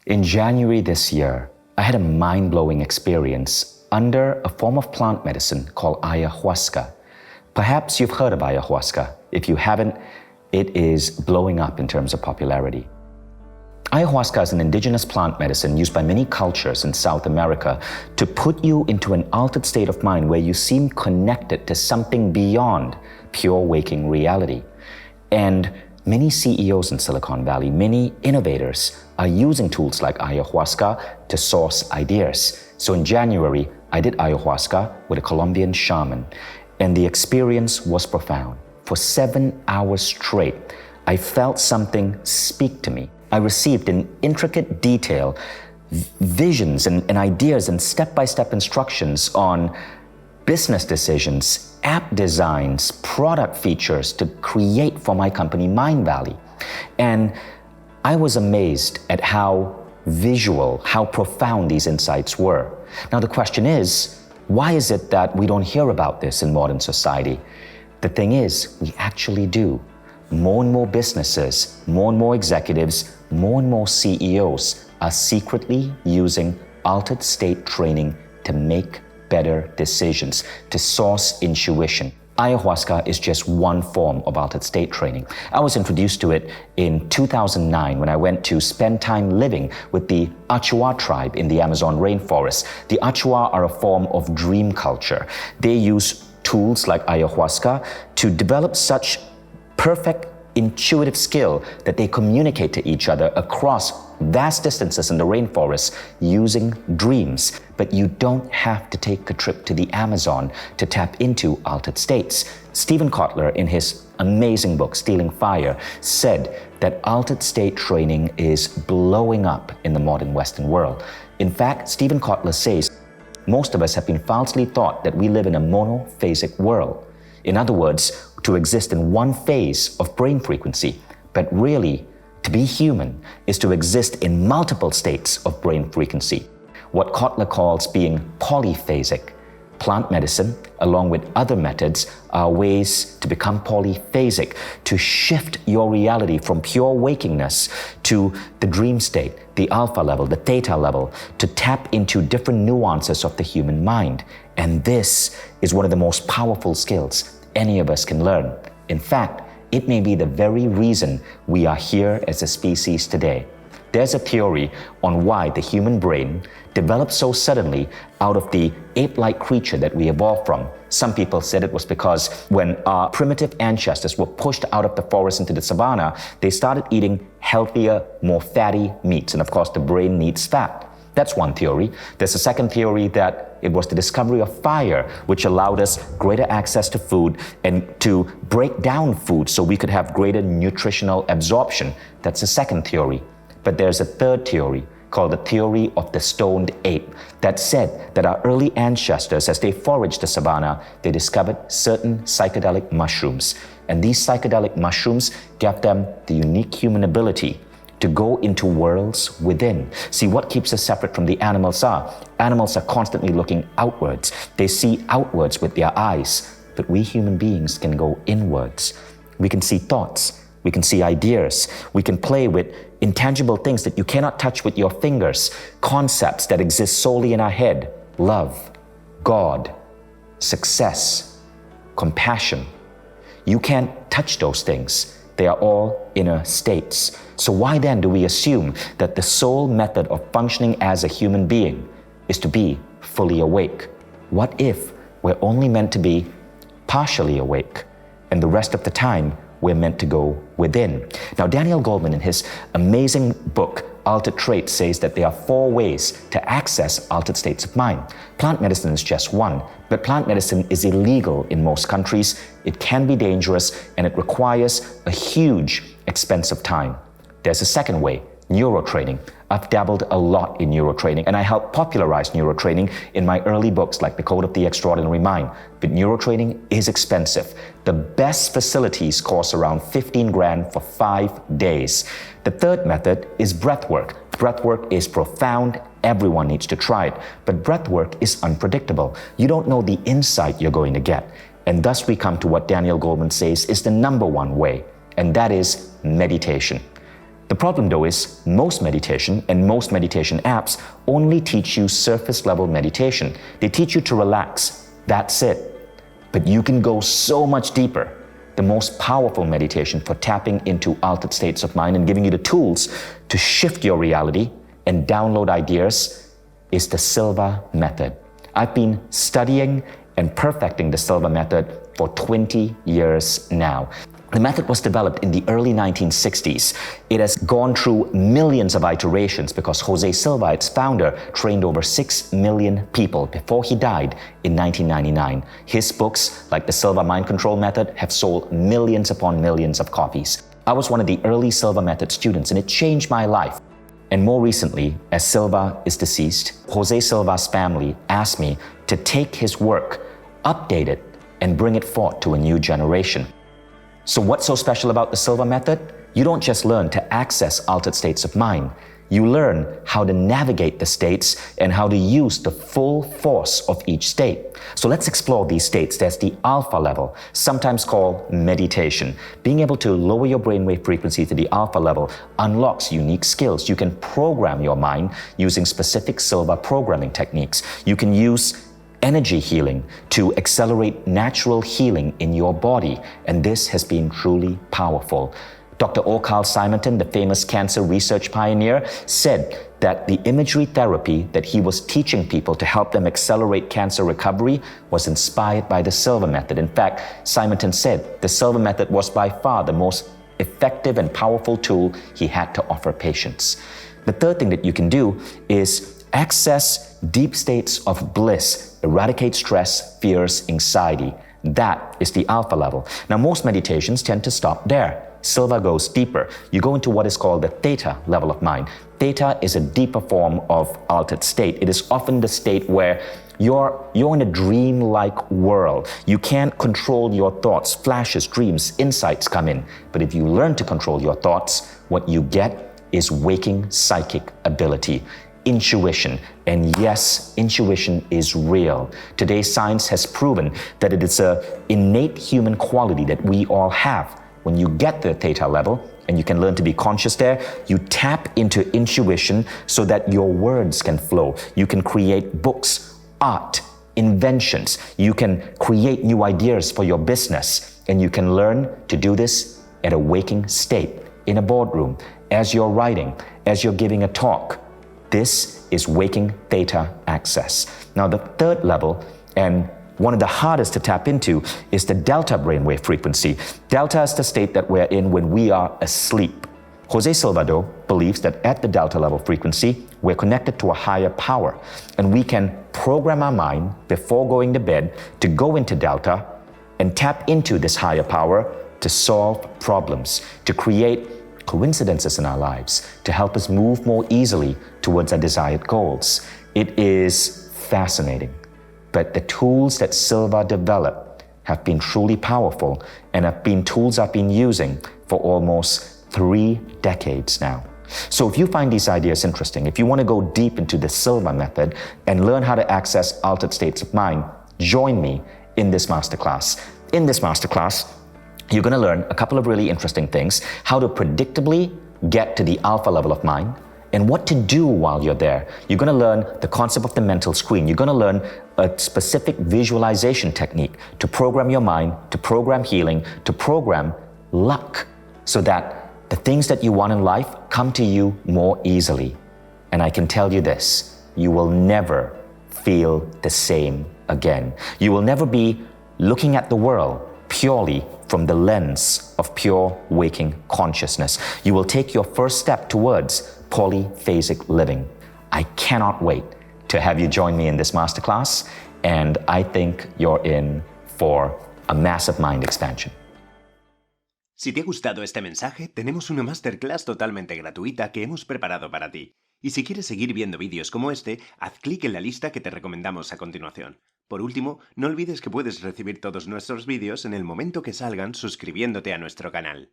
In January this year, I had a mind-blowing experience under a form of plant medicine called ayahuasca. Perhaps you've heard of ayahuasca. If you haven't, it is blowing up in terms of popularity. Ayahuasca is an indigenous plant medicine used by many cultures in South America to put you into an altered state of mind where you seem connected to something beyond pure waking reality. And many CEOs in Silicon Valley, many innovators are using tools like ayahuasca to source ideas. So in January, I did ayahuasca with a Colombian shaman, and the experience was profound. For 7 hours straight, I felt something speak to me. I received in intricate detail visions and ideas and step-by-step instructions on business decisions, app designs, product features to create for my company, Mindvalley. And I was amazed at how visual, how profound these insights were. Now the question is, why is it that we don't hear about this in modern society? The thing is, we actually do. More and more businesses, more and more executives, more and more CEOs are secretly using altered state training to make better decisions, to source intuition. Ayahuasca is just one form of altered state training. I was introduced to it in 2009 when I went to spend time living with the Achuar tribe in the Amazon rainforest. The Achuar are a form of dream culture. They use tools like ayahuasca to develop such perfect intuitive skill that they communicate to each other across vast distances in the rainforest using dreams. But you don't have to take a trip to the Amazon to tap into altered states. Steven Kotler, in his amazing book, Stealing Fire, said that altered state training is blowing up in the modern Western world. In fact, Steven Kotler says, most of us have been falsely taught that we live in a monophasic world. In other words, to exist in one phase of brain frequency, but really, to be human is to exist in multiple states of brain frequency, what Kotler calls being polyphasic. Plant medicine, along with other methods, are ways to become polyphasic, to shift your reality from pure wakingness to the dream state, the alpha level, the theta level, to tap into different nuances of the human mind. And this is one of the most powerful skills any of us can learn. In fact, it may be the very reason we are here as a species today. There's a theory on why the human brain developed so suddenly out of the ape-like creature that we evolved from. Some people said it was because when our primitive ancestors were pushed out of the forest into the savanna, they started eating healthier, more fatty meats. And of course, the brain needs fat. That's one theory. There's a second theory that it was the discovery of fire which allowed us greater access to food and to break down food so we could have greater nutritional absorption. That's a second theory. But there's a third theory called the theory of the stoned ape that said that our early ancestors, as they foraged the savanna, they discovered certain psychedelic mushrooms. And these psychedelic mushrooms gave them the unique human ability to go into worlds within. See, what keeps us separate from the animals are constantly looking outwards. They see outwards with their eyes, but we human beings can go inwards. We can see thoughts, we can see ideas, we can play with intangible things that you cannot touch with your fingers, concepts that exist solely in our head: love, God, success, compassion. You can't touch those things. They are all inner states. So why then do we assume that the sole method of functioning as a human being is to be fully awake? What if we're only meant to be partially awake, and the rest of the time we're meant to go within? Now, Daniel Goleman, in his amazing book, Altered Traits, says that there are 4 ways to access altered states of mind. Plant medicine is just one, but plant medicine is illegal in most countries. It can be dangerous, and it requires a huge expense of time. There's a second way, neurotraining. I've dabbled a lot in neurotraining, and I helped popularize neurotraining in my early books like The Code of the Extraordinary Mind. But neurotraining is expensive. The best facilities cost around 15 grand for 5 days. The third method is breathwork. Breathwork is profound. Everyone needs to try it. But breathwork is unpredictable. You don't know the insight you're going to get. And thus we come to what Daniel Goleman says is the number one way, and that is meditation. The problem though is most meditation and most meditation apps only teach you surface level meditation. They teach you to relax. That's it. But you can go so much deeper. The most powerful meditation for tapping into altered states of mind and giving you the tools to shift your reality and download ideas is the Silva method. I've been studying and perfecting the Silva method for 20 years now. The method was developed in the early 1960s. It has gone through millions of iterations because Jose Silva, its founder, trained over 6 million people before he died in 1999. His books, like the Silva Mind Control Method, have sold millions upon millions of copies. I was one of the early Silva Method students, and it changed my life. And more recently, as Silva is deceased, Jose Silva's family asked me to take his work, update it, and bring it forth to a new generation. So what's so special about the Silva method? You don't just learn to access altered states of mind. You learn how to navigate the states and how to use the full force of each state. So let's explore these states. There's the alpha level, sometimes called meditation. Being able to lower your brainwave frequency to the alpha level unlocks unique skills. You can program your mind using specific Silva programming techniques. You can use energy healing to accelerate natural healing in your body, and this has been truly powerful. Dr. O. Carl Simonton, the famous cancer research pioneer, said that the imagery therapy that he was teaching people to help them accelerate cancer recovery was inspired by the Silva method. In fact, Simonton said the Silva method was by far the most effective and powerful tool he had to offer patients. The third thing that you can do is access deep states of bliss, eradicate stress, fears, anxiety. That is the alpha level. Now, most meditations tend to stop there. Silva goes deeper. You go into what is called the theta level of mind. Theta is a deeper form of altered state. It is often the state where you're in a dream-like world. You can't control your thoughts. Flashes, dreams, insights come in. But if you learn to control your thoughts, what you get is waking psychic ability. Intuition. And yes, intuition is real. Today's science has proven that it is an innate human quality that we all have. When you get the theta level, and you can learn to be conscious there, you tap into intuition so that your words can flow. You can create books, art, inventions. You can create new ideas for your business. And you can learn to do this at a waking state, in a boardroom, as you're writing, as you're giving a talk. This is waking theta access. Now, the third level, and one of the hardest to tap into, is the delta brainwave frequency. Delta is the state that we're in when we are asleep. Jose Silva believes that at the delta level frequency, we're connected to a higher power, and we can program our mind before going to bed to go into delta and tap into this higher power to solve problems, to create coincidences in our lives, to help us move more easily towards our desired goals. It is fascinating. But the tools that Silva developed have been truly powerful and have been tools I've been using for almost 3 decades now. So if you find these ideas interesting, if you want to go deep into the Silva method and learn how to access altered states of mind, join me in this masterclass. In this masterclass, you're going to learn a couple of really interesting things: how to predictably get to the alpha level of mind, and what to do while you're there. You're going to learn the concept of the mental screen. You're going to learn a specific visualization technique to program your mind, to program healing, to program luck, so that the things that you want in life come to you more easily. And I can tell you this, you will never feel the same again. You will never be looking at the world purely from the lens of pure waking consciousness. You will take your first step towards polyphasic living. I cannot wait to have you join me in this masterclass, and I think you're in for a massive mind expansion. Si te ha gustado este mensaje, tenemos una masterclass totalmente gratuita que hemos preparado para ti. Y si quieres seguir viendo vídeos como este, haz clic en la lista que te recomendamos a continuación. Por último, no olvides que puedes recibir todos nuestros vídeos en el momento que salgan suscribiéndote a nuestro canal.